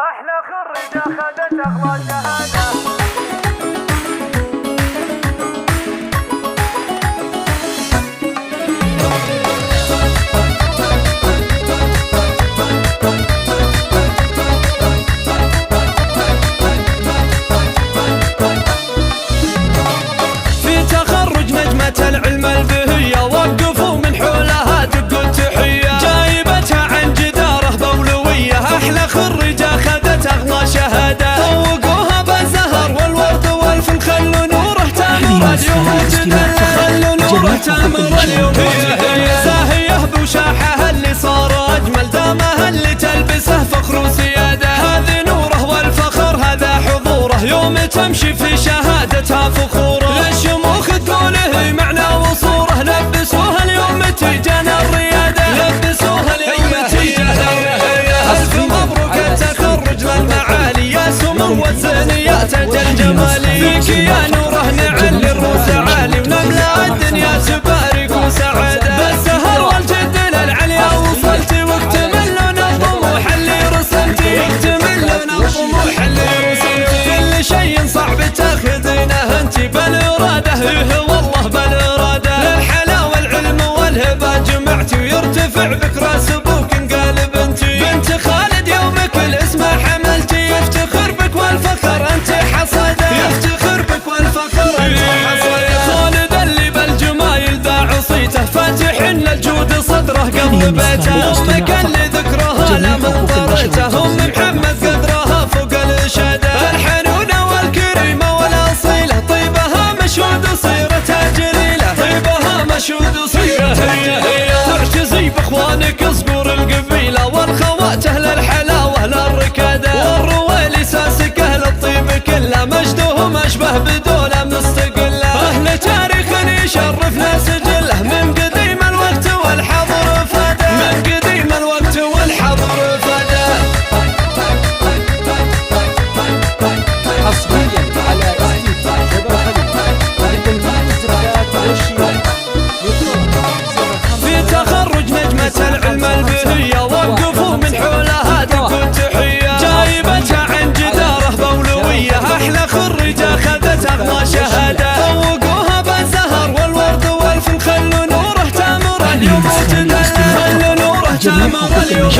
أحلى خريجة خذت أغلى شهادة. في تخرج نجمة العلم البهية وقفوا من حولها دقوا التحية، جايبتها عن جدارة بولوية. أحلى خريجة خذت أغلى شهادة، فوقوها بالزهر والورد والفل، خلوا نوره تامر اليوم تدل، خلوا نوره تامر اليوم. هي زاهية بوشاحها اللي صار أجمل، دامها اللي تلبسه فخر وسيادة. هذه نوره والفخر هذا حضوره، يوم تمشي في شهادتها فخوره. للشموخ تقوله معنى وصوره، لبسوها اليوم تيجانا الريادة، لبسوها اليوم تيجانا الريادة. ألف مبروك التخرج للمعالي، يا سمو الزينيات أجل جمالي. فيك يا نوره نعلي الروس عالي، ونملأ الدنيا تبارك وسعادة. بالسهر والجد للعليا وصلت، واكتمل لنا الطموح اللي رسمتي، واكتمل لنا الطموح اللي رسمتي. كل شيء صعب تاخذينه انتي بالإرادة، إيه والله بالإرادة. للحلا والعلم والهبة جمعتي، ويرتفع بك راس ابوك انقلب انتي. بنت خالد يومك الاسم حملتي، يفتخر بك والفخر انت حصده، يفتخر بك والفخر انت حصده. خالد اللي بالجمايل ذا عصيته، فاتح ان الجود صدره قبل بيته. امك اللي ذكرها لا من طريته، ام محمد قدرها فوق الاشاده. الحنونه والكريمه والاصيله، طيبها مشهود وصيرتها جليله، طيبها مشهود وصيرتها جليله. تعتزي باخوانك صقور القبيله، والخوات اهل الحلاوه للركاده. والرويلي ساسك اهل الطيب كله، مجدهم اشبه بدوله مستقله. اهل تاريخ يشرفنا سجله، من قديم الوقت والحضر فاده، من قديم الوقت والحضر فاده. حصريا على استديو جبل خليل للمنزلات والشيوخ. في تخرج نجمة العلم البهية، وقفوا من حولها دقوا التحية، جايبتها عن جدارة بولوية. أحلى خريجة خذت أغلى شهادة، فوقوها بالزهر والورد والفل، خلوا نوره تامر اليوم تدل، خلوا نوره تامر اليوم.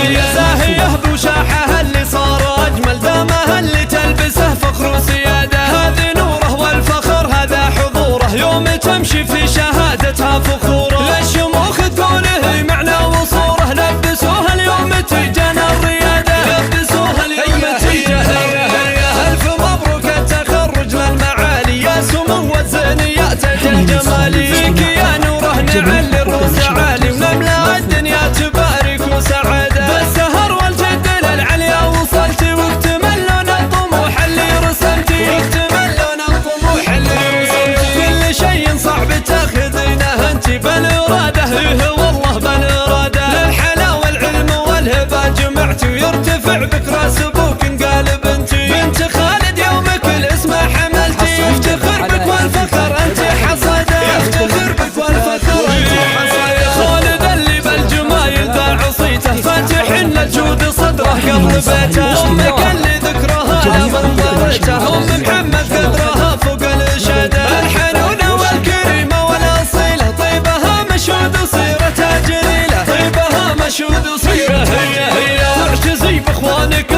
هي زاهية بوشاحها اللي صار أجمل، دامها اللي تلبسه فخر وسيادة. هذه نوره والفخر هذا حضوره، يوم تمشي في شهادتها فخوره. للشموخ تقوله معنى وصوره، لبسوها اليوم تيجانا الريادة، لبسوها اليوم تيجانا الريادة. ألف مبروك التخرج للمعالي، يا سمو الزينيات أجل جمالي. فيك يا نوره نعلي الروس عالي، ونملأ الدنيا تبارك وسعادة. بالسهر والجد للعليا وصلت، واكتمل لنا الطموح اللي رسمتي، واكتمل لنا الطموح اللي رسمتي. كل شيء صعب تاخذينه انتي بالإرادة، إيه والله بالإرادة. للحلا والعلم والهبة جمعتي، ويرتفع بك راس ابوك انقلب انتي. بنت خالد يومك الاسم حملتي، يفتخر بك والفخر انت حصده، يفتخر بك والفخر انت حصده. خالد اللي بالجمايل ذا عصيته، فاتح ان الجود صدره قبل بيته. امك اللي ذكرها لا من ضرته، ام محمد قدرها فوق الاشاده. الحنونه والكريمه والاصيله، طيبها مشهود وصيرتها جليله، طيبها مشهود وصيرتها جليله. تعتزي باخوانك